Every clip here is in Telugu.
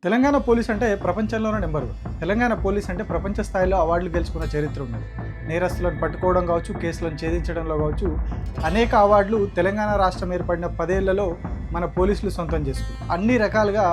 తెలంగాణ పోలీస్ అంటే ప్రపంచంలోనే నెంబర్ వన్. తెలంగాణ పోలీస్ అంటే ప్రపంచ స్థాయిలో అవార్డులు గెలుచుకున్న చరిత్ర ఉన్నది. నేరస్తులను పట్టుకోవడం కావచ్చు, కేసులను ఛేదించడంలో కావచ్చు, అనేక అవార్డులు తెలంగాణ రాష్ట్రం ఏర్పడిన 10 ఏళ్లలో మన పోలీసులు సొంతం చేసుకున్నారు. అన్ని రకాలుగా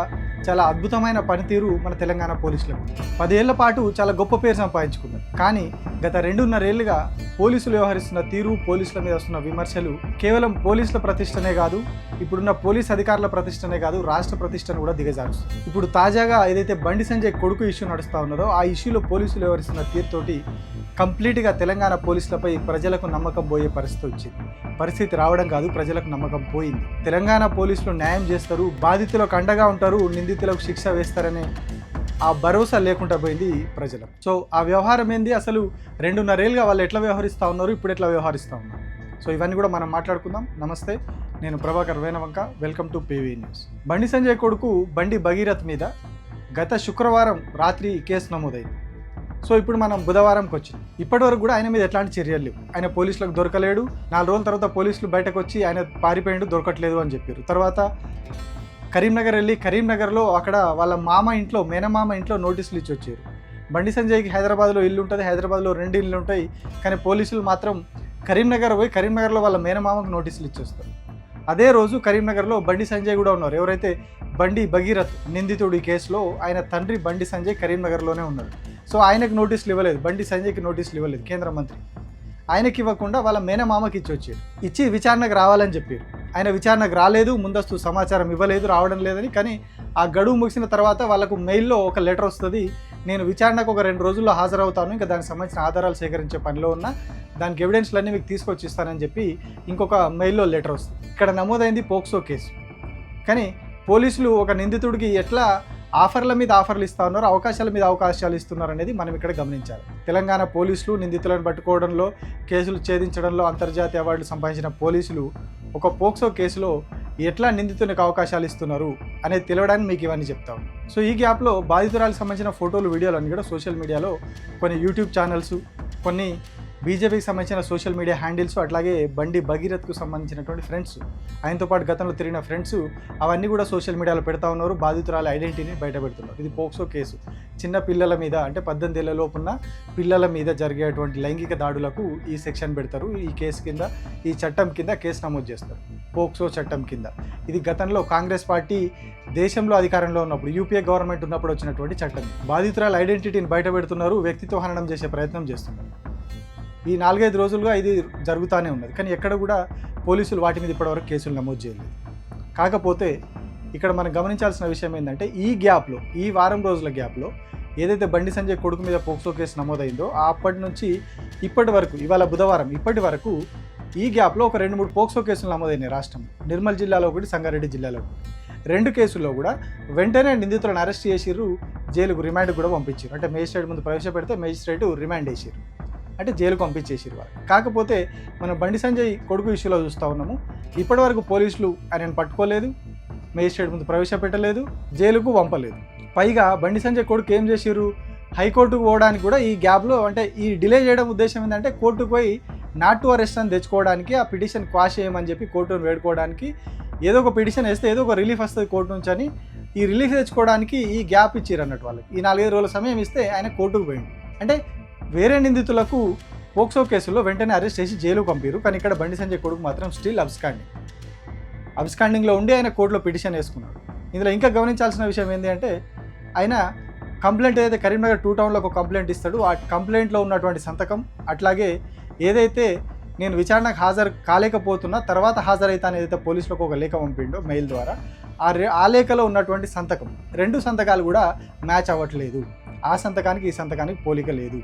చాలా అద్భుతమైన పనితీరు మన తెలంగాణ పోలీసులకు. 10 ఏళ్ల పాటు చాలా గొప్ప పేరు సంపాదించుకున్నారు. కానీ గత 2.5 ఏళ్లుగా పోలీసులు వ్యవహరిస్తున్న తీరు, పోలీసుల మీద వస్తున్న విమర్శలు కేవలం పోలీసుల ప్రతిష్టనే కాదు, ఇప్పుడున్న పోలీస్ అధికారుల ప్రతిష్టనే కాదు, రాష్ట్ర ప్రతిష్టను కూడా దిగజారుస్తుంది. ఇప్పుడు తాజాగా ఏదైతే బండి సంజయ్ కొడుకు ఇష్యూ నడుస్తూ ఉన్నదో ఆ ఇష్యూలో పోలీసులు వ్యవహరిస్తున్న తీరుతోటి కంప్లీట్గా తెలంగాణ పోలీసులపై ప్రజలకు నమ్మకం పోయే పరిస్థితి వచ్చింది. పరిస్థితి రావడం కాదు, ప్రజలకు నమ్మకం పోయింది. తెలంగాణ పోలీసులు న్యాయం చేస్తారు, బాధితులకు అండగా ఉంటారు, నిందితులకు శిక్ష వేస్తారనే ఆ భరోసా లేకుండా పోయింది ప్రజలకు. సో ఆ వ్యవహారం ఏంది, అసలు 2.5 ఏళ్ళుగా వాళ్ళు ఎట్లా వ్యవహరిస్తూ ఉన్నారు, ఇప్పుడు ఎట్లా వ్యవహరిస్తూ ఉన్నారు, సో ఇవన్నీ కూడా మనం మాట్లాడుకుందాం. నమస్తే, నేను Prabhakar Venavanka, welcome to PV news. Bandi Sanjay కొడుకు బండి భగీరథ్ మీద గత శుక్రవారం రాత్రి కేసు నమోదైంది. సో ఇప్పుడు మనం బుధవారంకి వచ్చింది. ఇప్పటివరకు కూడా ఆయన మీద ఎట్లాంటి చర్యలు లేవు. ఆయన పోలీసులకు దొరకలేడు. 4 రోజుల తర్వాత పోలీసులు బయటకు వచ్చి ఆయన పారిపోయిండు, దొరకట్లేదు అని చెప్పారు. తర్వాత కరీంనగర్ వెళ్ళి కరీంనగర్లో అక్కడ వాళ్ళ మామ ఇంట్లో, మేనమామ ఇంట్లో నోటీసులు ఇచ్చి వచ్చారు. బండి సంజయ్కి హైదరాబాద్లో ఇల్లు ఉంటుంది, హైదరాబాద్లో 2 ఇళ్ళు ఉంటాయి. కానీ పోలీసులు మాత్రం కరీంనగర్ పోయి కరీంనగర్లో వాళ్ళ మేనమామకు నోటీసులు ఇచ్చేస్తారు. అదే రోజు కరీంనగర్లో బండి సంజయ్ కూడా ఉన్నారు. ఎవరైతే బండి భగీరథ్ నిందితుడి కేసులో ఆయన తండ్రి బండి సంజయ్ కరీంనగర్లోనే ఉన్నారు. సో ఆయనకు నోటీసులు ఇవ్వలేదు, బండి సంజయ్కి నోటీసులు ఇవ్వలేదు కేంద్ర మంత్రి. ఆయనకి ఇవ్వకుండా వాళ్ళ మేనమామకి ఇచ్చి విచారణకు రావాలని చెప్పారు. ఆయన విచారణకు రాలేదు, ముందస్తు సమాచారం ఇవ్వలేదు, రావడం లేదని. కానీ ఆ గడువు ముగిసిన తర్వాత వాళ్ళకు మెయిల్లో ఒక లెటర్ వస్తుంది, నేను విచారణకు ఒక 2 రోజుల్లో హాజరవుతాను, ఇంకా దానికి సంబంధించిన ఆధారాలు సేకరించే పనిలో ఉన్న, దానికి ఎవిడెన్స్లన్నీ మీకు తీసుకొచ్చి ఇస్తానని చెప్పి ఇంకొక మెయిల్లో లెటర్ వస్తుంది. ఇక్కడ నమోదైంది పోక్సో కేసు. కానీ పోలీసులు ఒక నిందితుడికి ఎట్లా ఆఫర్ల మీద ఆఫర్లు ఇస్తూ ఉన్నారు, అవకాశాల మీద అవకాశాలు ఇస్తున్నారు అనేది మనం ఇక్కడ గమనించాలి. తెలంగాణ పోలీసులు నిందితులను పట్టుకోవడంలో, కేసులు ఛేదించడంలో అంతర్జాతీయ అవార్డులు సంపాదించిన పోలీసులు ఒక పోక్సో కేసులో ఎట్లా నిందితునికి అవకాశాలు ఇస్తున్నారు అనేది తెలియడానికి మీకు ఇవన్నీ చెప్తాం. సో ఈ గ్యాప్లో బాధితురాలకు సంబంధించిన ఫోటోలు, వీడియోలు అన్నీ కూడా సోషల్ మీడియాలో కొన్ని యూట్యూబ్ ఛానల్స్, కొన్ని బీజేపీకి సంబంధించిన సోషల్ మీడియా హ్యాండిల్స్, అట్లాగే బండి భగీరథ్కు సంబంధించినటువంటి ఫ్రెండ్స్, ఆయనతో పాటు గతంలో తిరిగిన ఫ్రెండ్స్, అవన్నీ కూడా సోషల్ మీడియాలో పెడతా ఉన్నారు. బాధితురాల ఐడెంటిటీని బయట పెడుతున్నారు. ఇది పోక్సో కేసు. చిన్న పిల్లల మీద, అంటే 18 ఏళ్ల లోపున్న పిల్లల మీద జరిగేటువంటి లైంగిక దాడులకు ఈ సెక్షన్ పెడతారు. ఈ కేసు కింద, ఈ చట్టం కింద కేసు నమోదు చేస్తారు, పోక్సో చట్టం కింద. ఇది గతంలో కాంగ్రెస్ పార్టీ దేశంలో అధికారంలో ఉన్నప్పుడు, యూపీఏ గవర్నమెంట్ ఉన్నప్పుడు వచ్చినటువంటి చట్టం. బాధితురాల ఐడెంటిటీని బయట పెడుతున్నారు, వ్యక్తిత్వ హననం చేసే ప్రయత్నం చేస్తున్నారు. ఈ 4-5 రోజులుగా ఇది జరుగుతూనే ఉన్నది. కానీ ఎక్కడ కూడా పోలీసులు వాటి మీద ఇప్పటివరకు కేసులు నమోదు చేయలేదు. కాకపోతే ఇక్కడ మనం గమనించాల్సిన విషయం ఏంటంటే, ఈ గ్యాప్లో, ఈ వారం రోజుల గ్యాప్లో ఏదైతే బండి సంజయ్ కొడుకు మీద పోక్సో కేసు నమోదైందో అప్పటి నుంచి ఇప్పటి వరకు, ఇవాళ బుధవారం, ఇప్పటి వరకు ఈ గ్యాప్లో ఒక 2-3 పోక్సో కేసులు నమోదైనాయి రాష్ట్రంలో. నిర్మల్ జిల్లాలో ఒకటి, సంగారెడ్డి జిల్లాలో ఒకటి. 2 కేసుల్లో కూడా వెంటనే నిందితులను అరెస్ట్ చేసిర్రు, జైలుకు రిమాండ్ కూడా పంపించారు. అంటే మేజిస్ట్రేట్ ముందు ప్రవేశపెడితే మేజిస్ట్రేట్ రిమాండ్ వేసారు, అంటే జైలుకు పంపించేసారు వాళ్ళు. కాకపోతే మనం బండి సంజయ్ కొడుకు ఇష్యూలో చూస్తూ ఉన్నాము, ఇప్పటివరకు పోలీసులు ఆయనను పట్టుకోలేదు, మేజిస్ట్రేట్ ముందు ప్రవేశపెట్టలేదు, జైలుకు పంపలేదు. పైగా బండి సంజయ్ కొడుకు ఏం చేసిర్రు, హైకోర్టుకు పోవడానికి కూడా ఈ గ్యాప్లో, అంటే ఈ డిలే చేయడం ఉద్దేశం ఏంటంటే కోర్టుకు పోయి నాట్ టు అరెస్ట్ అని తెచ్చుకోవడానికి, ఆ పిటిషన్ క్వాష్ చేయమని చెప్పి కోర్టును వేడుకోవడానికి, ఏదో ఒక పిటిషన్ వేస్తే ఏదో ఒక రిలీఫ్ వస్తుంది కోర్టు నుంచి అని, ఈ రిలీఫ్ తెచ్చుకోవడానికి ఈ గ్యాప్ ఇచ్చారు అన్నట్టు వాళ్ళకి. ఈ 4-5 రోజుల సమయం ఇస్తే ఆయన కోర్టుకు పోయింది. అంటే వేరే నిందితులకు పోక్సో కేసులో వెంటనే అరెస్ట్ చేసి జైలుకు పంపారు. కానీ ఇక్కడ బండి సంజయ్ కొడుకు మాత్రం స్టిల్ అబ్స్కాండింగ్లో ఉండి ఆయన కోర్టులో పిటిషన్ వేసుకున్నాడు. ఇందులో ఇంకా గమనించాల్సిన విషయం ఏంటి అంటే, ఆయన కంప్లైంట్ ఏదైతే కరీంనగర్ 2 టౌన్లో ఒక కంప్లైంట్ ఇస్తాడు, ఆ కంప్లైంట్లో ఉన్నటువంటి సంతకం, అట్లాగే ఏదైతే నేను విచారణకు హాజరు కాలేకపోతున్నా తర్వాత హాజరైతాను ఏదైతే పోలీసులకు ఒక లేఖ పంపిండో మెయిల్ ద్వారా, ఆ లేఖలో ఉన్నటువంటి సంతకం, 2 సంతకాలు కూడా మ్యాచ్ అవ్వట్లేదు. ఆ సంతకానికి ఈ సంతకానికి పోలిక లేదు.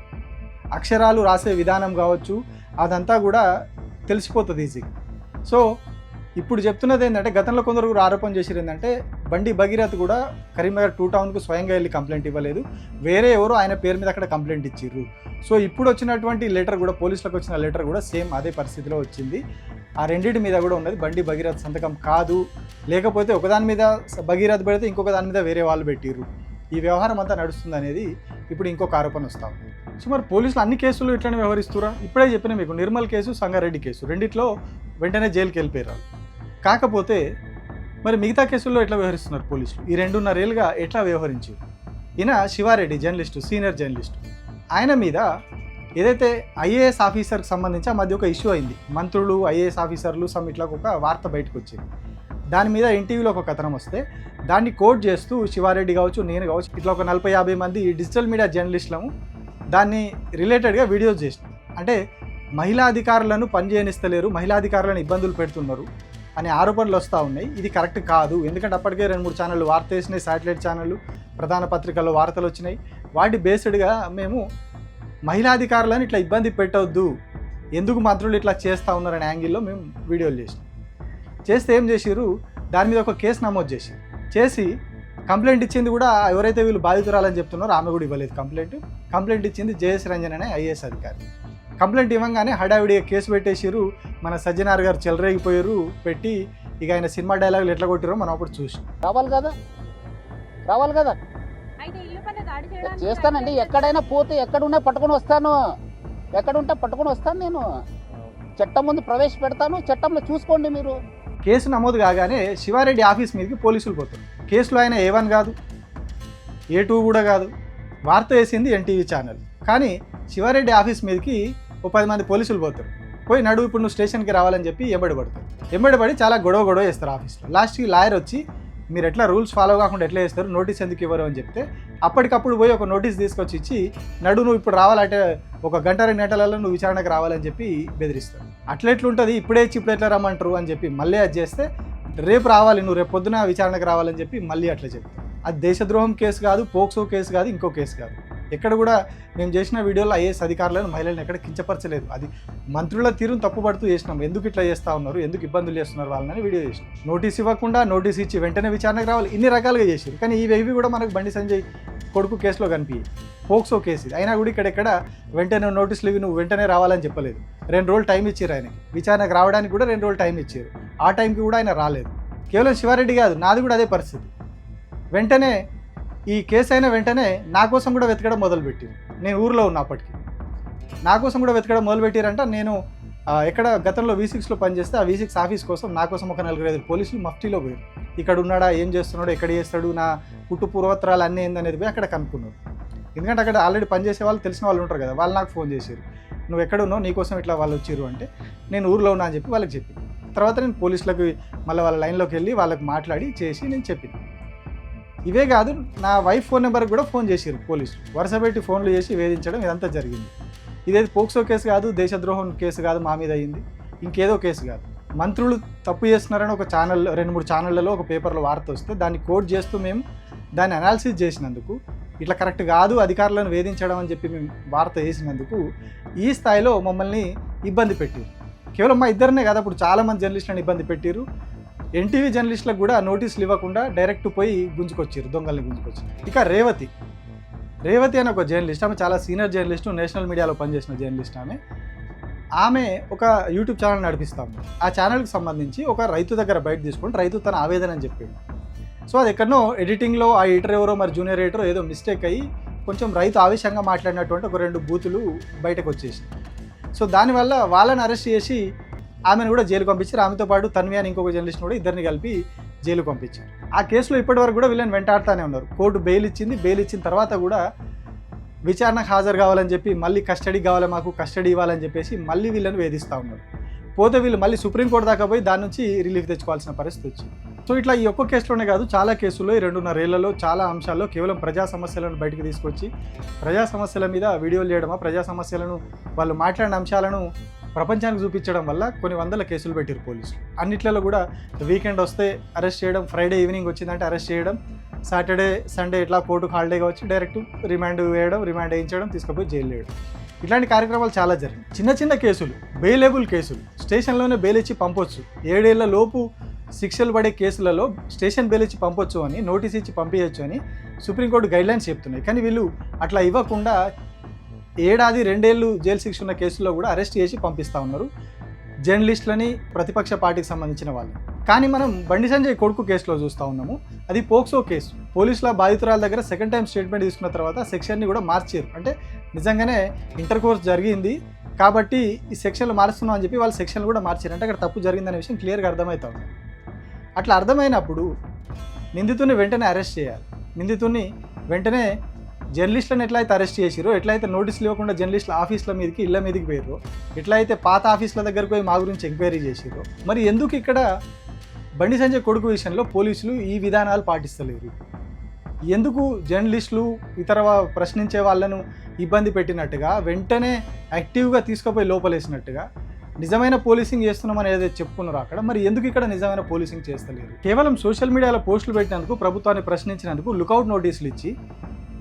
అక్షరాలు రాసే విధానం కావచ్చు, అదంతా కూడా తెలిసిపోతుంది ఈజీగా. సో ఇప్పుడు చెప్తున్నది ఏంటంటే, గతంలో కొందరు ఆరోపణ చేసిరు ఏంటంటే, బండి భగీరథ్ కూడా కరీంనగర్ 2 టౌన్కు స్వయంగా వెళ్ళి కంప్లైంట్ ఇవ్వలేదు, వేరే ఎవరో ఆయన పేరు మీద అక్కడ కంప్లైంట్ ఇచ్చిర్రు. సో ఇప్పుడు వచ్చినటువంటి లెటర్ కూడా, పోలీసులకు వచ్చిన లెటర్ కూడా సేమ్ అదే పరిస్థితిలో వచ్చింది. ఆ రెండింటి మీద కూడా ఉన్నది బండి భగీరథ్ సంతకం కాదు, లేకపోతే ఒకదాని మీద భగీరథ్ పెడితే ఇంకొక దాని మీద వేరే వాళ్ళు పెట్టిర్రు. ఈ వ్యవహారం అంతా నడుస్తుంది అనేది ఇప్పుడు ఇంకొక ఆరోపణ వస్తాం. సో మరి పోలీసులు అన్ని కేసులు ఇట్లనే వ్యవహరిస్తురా? ఇప్పుడే చెప్పిన మీకు, నిర్మల్ కేసు, సంగారెడ్డి కేసు, రెండిట్లో వెంటనే జైలుకి వెళ్ళిపోయారు. కాకపోతే మరి మిగతా కేసుల్లో ఎట్లా వ్యవహరిస్తున్నారు పోలీసులు? ఈ 2.5 ఏళ్ళుగా ఎట్లా వ్యవహరించారు? ఈయన శివారెడ్డి జర్నలిస్టు, సీనియర్ జర్నలిస్టు. ఆయన మీద ఏదైతే ఐఏఎస్ ఆఫీసర్కి సంబంధించి ఆ మధ్య ఒక ఇష్యూ అయింది. మంత్రులు, ఐఏఎస్ ఆఫీసర్లు ఇట్లా ఒక వార్త బయటకు వచ్చింది. దాని మీద ఎన్టీవీలో ఒక కథనం వస్తే దాన్ని కోట్ చేస్తూ శివారెడ్డి కావచ్చు, నేను కావచ్చు, ఇట్లా ఒక 40-50 మంది డిజిటల్ మీడియా జర్నలిస్టులము దాన్ని రిలేటెడ్గా వీడియోస్ చేసినాం. అంటే మహిళా అధికారులను పనిచేయనిస్తలేరు, మహిళా అధికారులను ఇబ్బందులు పెడుతున్నారు అనే ఆరోపణలు వస్తూ ఉన్నాయి. ఇది కరెక్ట్ కాదు. ఎందుకంటే అప్పటికే 2-3 ఛానళ్ళు వార్త వేసినాయి, శాటిలైట్ ఛానళ్ళు, ప్రధాన పత్రికల్లో వార్తలు వచ్చినాయి. వాటి బేస్డ్గా మేము మహిళా అధికారులను ఇట్లా ఇబ్బంది పెట్టవద్దు, ఎందుకు మంత్రులు ఇట్లా చేస్తూ ఉన్నారనే యాంగిల్లో మేము వీడియోలు చేసినాం. చేస్తే ఏం చేసిర్రు, దాని మీద ఒక కేసు నమోదు చేసి కంప్లైంట్ ఇచ్చింది కూడా ఎవరైతే వీళ్ళు బాధితురాలని చెప్తున్నారో ఆమె కూడా ఇవ్వలేదు కంప్లైంట్ ఇచ్చింది జేఎస్ రంజన్ అనే ఐఏఎస్ అధికారి. కంప్లైంట్ ఇవ్వగానే హడావిడిగా కేసు పెట్టేసిరు. మన సజ్జనార్ గారు చెలరేగిపోయారు పెట్టి. ఇక ఆయన సినిమా డైలాగులు ఎట్లా కొట్టారో మనం అప్పుడు చూసి రావాలి కదా చేస్తానండి. ఎక్కడైనా పోతే ఎక్కడున్నా పట్టుకొని వస్తాను నేను. చట్టం ముందు ప్రవేశపెడతాను, చట్టంలో చూసుకోండి మీరు. కేసు నమోదు కాగానే శివారెడ్డి ఆఫీస్ మీదకి పోలీసులు పోతారు. కేసులో ఆయన A1 కాదు, A2 కూడా కాదు, వార్త వేసింది ఎన్టీవీ ఛానల్. కానీ శివారెడ్డి ఆఫీస్ మీదకి ఓ 10 మంది పోలీసులు పోతారు. పోయి నడువు ఇప్పుడు నువ్వు స్టేషన్కి రావాలని చెప్పి ఎంబడి చాలా గొడవ చేస్తారు ఆఫీస్లో. లాస్ట్కి లాయర్ వచ్చి మీరు ఎట్లా రూల్స్ ఫాలో కాకుండా ఎట్లా చేస్తారు, నోటీస్ ఎందుకు ఇవ్వరు అని చెప్తే అప్పటికప్పుడు పోయి ఒక నోటీస్ తీసుకొచ్చి ఇచ్చి నువ్వు ఇప్పుడు రావాలంటే 1-2 గంటలలో నువ్వు విచారణకు రావాలని చెప్పి బెదిరిస్తారు. అట్లెట్లుంటుంది, ఇప్పుడే ఎట్లా రమ్మంటారు అని చెప్పి మళ్ళీ అది చేస్తే రేపు రావాలి, నువ్వు రేపు పొద్దున విచారణకు రావాలని చెప్పి మళ్ళీ అట్లా చెప్తారు. అది దేశద్రోహం కేసు కాదు, పోక్సో కేసు కాదు, ఇంకో కేసు కాదు. ఎక్కడ కూడా మేము చేసిన వీడియోలో ఐఏఎస్ అధికారులను, మహిళలను ఎక్కడ కించపరచలేదు. అది మంత్రుల తీరును తప్పుపడుతూ చేసినాం. ఎందుకు ఇట్లా చేస్తూ ఉన్నారు, ఎందుకు ఇబ్బందులు చేస్తున్నారు వాళ్ళని వీడియో చేసినాం. నోటీస్ ఇవ్వకుండా నోటీస్ ఇచ్చి వెంటనే విచారణకు రావాలి, ఇన్ని రకాలుగా చేశారు. కానీ ఇవి కూడా మనకు బండి సంజయ్ కొడుకు కేసులో కనిపించాయి. పోక్సో కేసు అయినా కూడా ఇక్కడెక్కడ వెంటనే నోటీసులు ఇవి నువ్వు వెంటనే రావాలని చెప్పలేదు. 2 రోజులు టైం ఇచ్చారు ఆయనకి. విచారణకు రావడానికి కూడా 2 రోజులు టైం ఇచ్చారు. ఆ టైంకి కూడా ఆయన రాలేదు. కేవలం శివారెడ్డి కాదు, నాది కూడా అదే పరిస్థితి. వెంటనే ఈ కేసు అయిన వెంటనే నా కోసం కూడా వెతకడం మొదలుపెట్టారు. నేను ఊరిలో ఉన్నా అప్పటికి. నా కోసం కూడా వెతకడం మొదలుపెట్టారంట. నేను ఎక్కడ గతంలో V6లో పనిచేస్తే ఆ V6 ఆఫీస్ కోసం నా కోసం ఒక 4-5 పోలీసులు మఫ్టీలో పోయారు. ఇక్కడ ఉన్నాడా, ఏం చేస్తున్నాడు, ఎక్కడ చేస్తాడు, నా పుట్టు పూర్వత్రాలు అన్నీ ఏందనేది పోయి అక్కడ కనుక్కున్నారు. ఎందుకంటే అక్కడ ఆల్రెడీ పనిచేసే వాళ్ళు, తెలిసిన వాళ్ళు ఉంటారు కదా, వాళ్ళు నాకు ఫోన్ చేశారు. నువ్వు ఎక్కడ ఉన్నావు, నీకోసం ఇట్లా వాళ్ళు వచ్చారు అంటే నేను ఊరిలో ఉన్నా అని చెప్పి వాళ్ళకి చెప్పి, తర్వాత నేను పోలీసులకు మళ్ళీ వాళ్ళ లైన్లోకి వెళ్ళి వాళ్ళకి మాట్లాడి చేసి నేను చెప్పిన. ఇవే కాదు, నా వైఫ్ ఫోన్ నెంబర్కి కూడా ఫోన్ చేశారు పోలీసులు. వరుస పెట్టి ఫోన్లు చేసి వేధించడం ఇదంతా జరిగింది. ఇదేది పోక్సో కేసు కాదు, దేశద్రోహం కేసు కాదు, మా మీద అయింది, ఇంకేదో కేసు కాదు. మంత్రులు తప్పు చేస్తున్నారని ఒక ఛానల్, 2-3 ఛానళ్ళలో ఒక పేపర్లో వార్త వస్తే దాన్ని కోట్ చేస్తూ మేము దాన్ని అనాలిసిస్ చేసినందుకు, ఇట్లా కరెక్ట్ కాదు అధికారులను వేధించడం అని చెప్పి మేము వార్త వేసినందుకు ఈ స్థాయిలో మమ్మల్ని ఇబ్బంది పెట్టారు. కేవలం మా ఇద్దరినే కాదు, అప్పుడు చాలామంది జర్నలిస్టులను ఇబ్బంది పెట్టారు. ఎన్టీవీ జర్నలిస్టులకు కూడా నోటీసులు ఇవ్వకుండా డైరెక్ట్ పోయి గుంజుకొచ్చారు, దొంగల్ని గుంజుకొచ్చారు. ఇక రేవతి అనే ఒక జర్నలిస్ట్, ఆమె చాలా సీనియర్ జర్నలిస్టు, నేషనల్ మీడియాలో పనిచేసిన జర్నలిస్ట్. ఆమె ఒక యూట్యూబ్ ఛానల్ నడిపిస్తాము. ఆ ఛానల్కి సంబంధించి ఒక రైతు దగ్గర బయట తీసుకొని రైతు తన ఆవేదన అని చెప్పాడు. సో అది ఎక్కడనో ఎడిటింగ్లో ఆ ఎడిటర్ ఎవరో మరి జూనియర్ ఎడిటర్ ఏదో మిస్టేక్ అయ్యి కొంచెం రైతు ఆవేశంగా మాట్లాడినటువంటి ఒక 2 బూతులు బయటకు వచ్చేసి, సో దానివల్ల వాళ్ళని అరెస్ట్ చేసి ఆమెను కూడా జైలు పంపించారు. ఆమెతో పాటు తన్వి అని ఇంకొక జర్నలిస్ట్ కూడా, ఇద్దరిని కలిపి జైలు పంపించారు. ఆ కేసులో ఇప్పటివరకు కూడా వీళ్ళని వెంటాడుతూనే ఉన్నారు. కోర్టు బెయిల్ ఇచ్చిన తర్వాత కూడా విచారణకు హాజరు కావాలని చెప్పి, మళ్ళీ కస్టడీ కావాలి, మాకు కస్టడీ ఇవ్వాలని చెప్పేసి మళ్ళీ వీళ్ళని వేధిస్తూ ఉన్నారు. పోతే వీళ్ళు మళ్ళీ సుప్రీంకోర్టు దాకా పోయి దాని నుంచి రిలీఫ్ తెచ్చుకోవాల్సిన పరిస్థితి వచ్చింది. సో ఇట్లా ఈ ఒక్క కేసులోనే కాదు, చాలా కేసుల్లో ఈ 2.5 ఏళ్లలో చాలా అంశాల్లో కేవలం ప్రజా సమస్యలను బయటకు తీసుకొచ్చి ప్రజా సమస్యల మీద వీడియోలు చేయడమా, ప్రజా సమస్యలను వాళ్ళు మాట్లాడిన అంశాలను ప్రపంచానికి చూపించడం వల్ల కొన్ని 100 కేసులు పెట్టారు పోలీసులు. అన్నిట్లలో కూడా వీకెండ్ వస్తే అరెస్ట్ చేయడం, ఫ్రైడే ఈవినింగ్ వచ్చిందంటే అరెస్ట్ చేయడం, సాటర్డే సండే ఇట్లా కోర్టుకు హాలిడేగా వచ్చి డైరెక్ట్ రిమాండ్ వేయించడం, తీసుకుపోయి జైలు వేయడం, ఇట్లాంటి కార్యక్రమాలు చాలా జరిగాయి. చిన్న కేసులు, బెయిలబుల్ కేసులు, స్టేషన్లోనే బెయిల్ ఇచ్చి పంపొచ్చు, 7 ఏళ్ల లోపు శిక్షలు పడే కేసులలో స్టేషన్ బెయిల్ ఇచ్చి పంపొచ్చు అని, నోటీస్ ఇచ్చి పంపించవచ్చు అని సుప్రీంకోర్టు గైడ్లైన్స్ చెప్తున్నాయి. కానీ వీళ్ళు అట్లా ఇవ్వకుండా 7-2 ఏళ్ళు జైలు శిక్ష ఉన్న కేసుల్లో కూడా అరెస్ట్ చేసి పంపిస్తూ ఉన్నారు జర్నలిస్టులని, ప్రతిపక్ష పార్టీకి సంబంధించిన వాళ్ళు. కానీ మనం బండి సంజయ్ కొడుకు కేసులో చూస్తూ ఉన్నాము, అది పోక్సో కేసు. పోలీసుల బాధితురాల దగ్గర సెకండ్ టైం స్టేట్మెంట్ తీసుకున్న తర్వాత సెక్షన్ని కూడా మార్చారు. అంటే నిజంగానే ఇంటర్ కోర్స్ జరిగింది కాబట్టి ఈ సెక్షన్లు మారుస్తున్నాం అని చెప్పి వాళ్ళు సెక్షన్లు కూడా మార్చారు. అంటే అక్కడ తప్పు జరిగిందనే విషయం క్లియర్గా అర్థమవుతా ఉంది. అట్లా అర్థమైనప్పుడు నిందితుడిని వెంటనే అరెస్ట్ చేయాలి. నిందితుడిని వెంటనే జర్నలిస్టులను ఎట్లయితే అరెస్ట్ చేసిరో, ఎట్లయితే నోటీసులు ఇవ్వకుండా జర్నలిస్టుల ఆఫీసుల మీదకి ఇళ్ళ మీదకి పోయారో, ఎట్లయితే పాత ఆఫీసుల దగ్గరకు పోయి మా గురించి ఎంక్వైరీ చేసిరో, మరి ఎందుకు ఇక్కడ బండి సంజయ్ కొడుకు విషయంలో పోలీసులు ఈ విధానాలు పాటిస్తలేరు? ఎందుకు జర్నలిస్టులు ఇతర ప్రశ్నించే వాళ్ళను ఇబ్బంది పెట్టినట్టుగా వెంటనే యాక్టివ్గా తీసుకుపోయి లోపలేసినట్టుగా నిజమైన పోలీసింగ్ చేస్తున్నామని ఏదైతే చెప్పుకున్నారో అక్కడ, మరి ఎందుకు ఇక్కడ నిజమైన పోలీసింగ్ చేస్తలేరు? కేవలం సోషల్ మీడియాలో పోస్టులు పెట్టినందుకు, ప్రభుత్వాన్ని ప్రశ్నించినందుకు లుకౌట్ నోటీసులు ఇచ్చి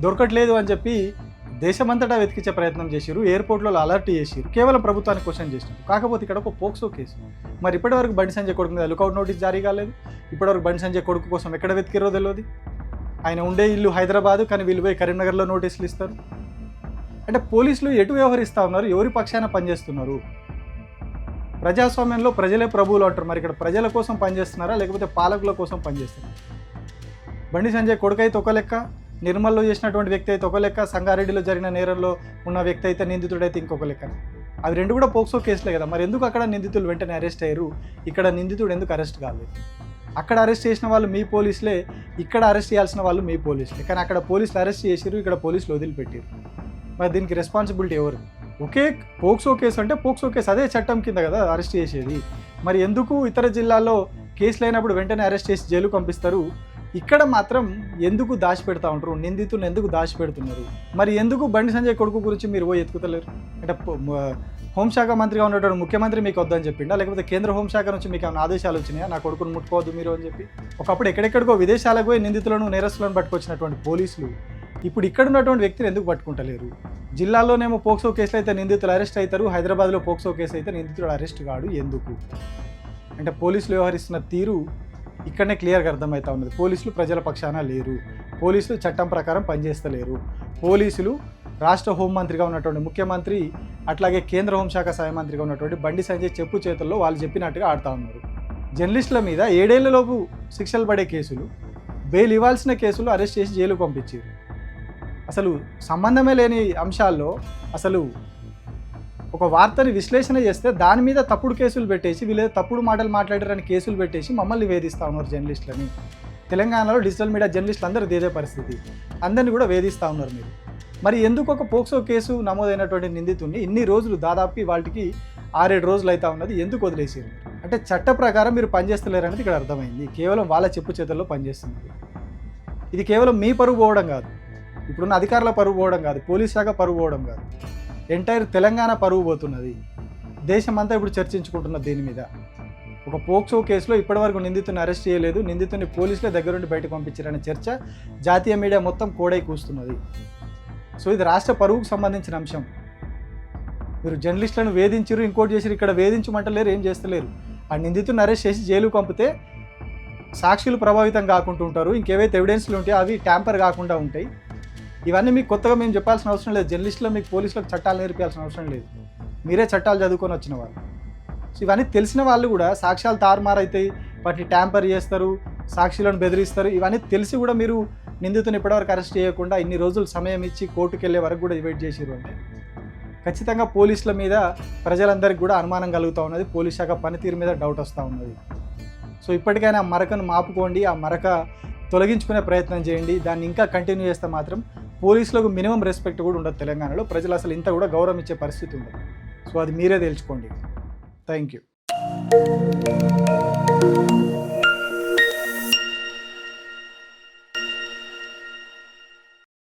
దొరకట్లేదు అని చెప్పి దేశమంతటా వెతికించే ప్రయత్నం చేశారు, ఎయిర్పోర్ట్లో అలర్ట్ చేశారు, కేవలం ప్రభుత్వాన్ని క్వశ్చన్ చేసినారు. కాకపోతే ఇక్కడ ఒక పోక్సో కేసు. మరి ఇప్పటివరకు బండి సంజయ్ కొడుకు మీద లుకౌట్ నోటీస్ జారీ కాలేదు. ఇప్పటివరకు బండి సంజయ్ కొడుకు కోసం ఎక్కడ వెతికిరో తెలియదు. ఆయన ఉండే ఇల్లు హైదరాబాదు, కానీ వీళ్ళు పోయి కరీంనగర్లో నోటీసులు ఇస్తారు. అంటే పోలీసులు ఎటు వ్యవహరిస్తూ ఉన్నారు? ఎవరి పక్షాన పనిచేస్తున్నారు? ప్రజాస్వామ్యంలో ప్రజలే ప్రభువులు అంటారు. మరి ఇక్కడ ప్రజల కోసం పనిచేస్తున్నారా లేకపోతే పాలకుల కోసం పనిచేస్తున్నారా? బండి సంజయ్ కొడుకు అయితే ఒక లెక్క, నిర్మల్లో చేసినటువంటి వ్యక్తి అయితే ఒక లెక్క, సంగారెడ్డిలో జరిగిన నేరంలో ఉన్న వ్యక్తి అయితే నిందితుడైతే ఇంకొక లెక్క. అవి రెండు కూడా పోక్సో కేసులే కదా. మరి ఎందుకు అక్కడ నిందితులు వెంటనే అరెస్ట్ అయ్యారు, ఇక్కడ నిందితుడు ఎందుకు అరెస్ట్ కాలేదు? అక్కడ అరెస్ట్ చేసిన వాళ్ళు మీ పోలీసులే, ఇక్కడ అరెస్ట్ చేయాల్సిన వాళ్ళు మీ పోలీసులే. కానీ అక్కడ పోలీసులు అరెస్ట్ చేసారు, ఇక్కడ పోలీసులు వదిలిపెట్టారు. మరి దీనికి రెస్పాన్సిబిలిటీ ఎవరు? ఒకే పోక్సో కేసు అంటే పోక్సో కేసు అదే చట్టం కింద కదా అరెస్ట్ చేసేది. మరి ఎందుకు ఇతర జిల్లాల్లో కేసులు అయినప్పుడు వెంటనే అరెస్ట్ చేసి జైలు పంపిస్తారు, ఇక్కడ మాత్రం ఎందుకు దాచిపెడతా ఉంటారు? నిందితులను ఎందుకు దాచిపెడుతున్నారు? మరి ఎందుకు బండి సంజయ్ కొడుకు గురించి మీరు పోయి ఎత్తుకుతలేరు? అంటే హోంశాఖ మంత్రిగా ఉన్నటువంటి ముఖ్యమంత్రి మీకు వద్దని చెప్పిండా, లేకపోతే కేంద్ర హోంశాఖ నుంచి మీకు ఏమైనా ఆదేశాలు వచ్చినాయా నా కొడుకును ముట్టుకోవద్దు మీరు అని చెప్పి? ఒకప్పుడు ఎక్కడెక్కడికో విదేశాలకు పోయి నిందితులను నేరస్తులను పట్టుకొచ్చినటువంటి పోలీసులు ఇప్పుడు ఇక్కడ ఉన్నటువంటి వ్యక్తిని ఎందుకు పట్టుకుంటలేరు? జిల్లాలోనేమో పోక్సో కేసులు అయితే నిందితులు అరెస్ట్ అవుతారు, హైదరాబాద్లో పోక్సో కేసు అయితే నిందితుడు అరెస్ట్ కాడు. ఎందుకు అంటే పోలీసులు వ్యవహరిస్తున్న తీరు ఇక్కడనే క్లియర్గా అర్థమవుతా ఉన్నది. పోలీసులు ప్రజల పక్షాన లేరు, పోలీసులు చట్టం ప్రకారం పనిచేస్తలేరు. పోలీసులు రాష్ట్ర హోంమంత్రిగా ఉన్నటువంటి ముఖ్యమంత్రి, అట్లాగే కేంద్ర హోంశాఖ సహాయ మంత్రిగా ఉన్నటువంటి బండి సంజయ్ చెప్పు చేతుల్లో వాళ్ళు చెప్పినట్టుగా ఆడుతూ ఉన్నారు. జర్నలిస్టుల మీద 7 ఏళ్లలోపు శిక్షలు పడే కేసులు, బెయిల్ ఇవ్వాల్సిన కేసులు అరెస్ట్ చేసి జైలుకు పంపించారు. అసలు సంబంధమే లేని అంశాల్లో అసలు ఒక వార్తని విశ్లేషణ చేస్తే దాని మీద తప్పుడు కేసులు పెట్టేసి, వీళ్ళు తప్పుడు మాటలు మాట్లాడారని కేసులు పెట్టేసి మమ్మల్ని వేధిస్తూ ఉన్నారు జర్నలిస్టులని. తెలంగాణలో డిజిటల్ మీడియా జర్నలిస్టులు అందరూ ఇదే పరిస్థితి, అందరినీ కూడా వేధిస్తూ ఉన్నారు మీరు. మరి ఎందుకు ఒక పోక్సో కేసు నమోదైనటువంటి నిందితుడిని ఇన్ని రోజులు, దాదాపు వాళ్ళకి 6-7 రోజులు అవుతా ఉన్నది, ఎందుకు వదిలేసారు? అంటే చట్ట ప్రకారం మీరు పనిచేస్తలేరు అనేది ఇక్కడ అర్థమైంది. కేవలం వాళ్ళ చెప్పు చేతుల్లో పనిచేస్తున్నారు. ఇది కేవలం మీ పరువు పోవడం కాదు, ఇప్పుడున్న అధికారుల పరువు పోవడం కాదు, పోలీస్ శాఖ పరువు పోవడం కాదు, ఎంటైర్ తెలంగాణ పరువు పోతున్నది. దేశమంతా ఇప్పుడు చర్చించుకుంటున్నది దీని మీద. ఒక పోక్సో కేసులో ఇప్పటివరకు నిందితుని అరెస్ట్ చేయలేదు, నిందితుని పోలీసులే దగ్గరుండి బయటకు పంపించారనే చర్చ జాతీయ మీడియా మొత్తం కోడై కూస్తున్నది. సో ఇది రాష్ట్ర పరువుకు సంబంధించిన అంశం. మీరు జర్నలిస్టులను వేధించారు, ఇంకోటి చేసిరు, ఇక్కడ వేధించమంటలేరు, ఏం చేస్తలేరు. ఆ నిందితుని అరెస్ట్ చేసి జైలుకు పంపితే సాక్షులు ప్రభావితం కాకుండా ఉంటారు, ఇంకేవైతే ఎవిడెన్స్లు ఉంటాయో అవి ట్యాంపర్ కాకుండా ఉంటాయి. ఇవన్నీ మీకు కొత్తగా మేము చెప్పాల్సిన అవసరం లేదు. జర్నలిస్టులు మీకు పోలీసులకు చట్టాలు నేర్పించాల్సిన అవసరం లేదు, మీరే చట్టాలు చదువుకొని వచ్చిన వాళ్ళు. సో ఇవన్నీ తెలిసిన వాళ్ళు కూడా సాక్ష్యాలు తారుమారైతాయి, వాటిని ట్యాంపర్ చేస్తారు, సాక్షులను బెదిరిస్తారు. ఇవన్నీ తెలిసి కూడా మీరు నిందితుని ఇప్పటివరకు అరెస్ట్ చేయకుండా ఇన్ని రోజులు సమయం ఇచ్చి కోర్టుకు వెళ్ళే వరకు కూడా వెయిట్ చేసిరు అంటే ఖచ్చితంగా పోలీసుల మీద ప్రజలందరికీ కూడా అనుమానం కలుగుతూ ఉన్నది, పోలీస్ శాఖ పనితీరు మీద డౌట్ వస్తూ ఉన్నది. సో ఇప్పటికైనా ఆ మరకను మాపుకోండి, ఆ మరక తొలగించుకునే ప్రయత్నం చేయండి. దాన్ని ఇంకా కంటిన్యూ చేస్తే మాత్రం పోలీసులకు మినిమం రెస్పెక్ట్ కూడా ఉండదు తెలంగాణలో. ప్రజలు అసలు ఇంత కూడా గౌరవం ఇచ్చే పరిస్థితి ఉండదు. సో అది మీరే తెలుసుకోండి. Thank you.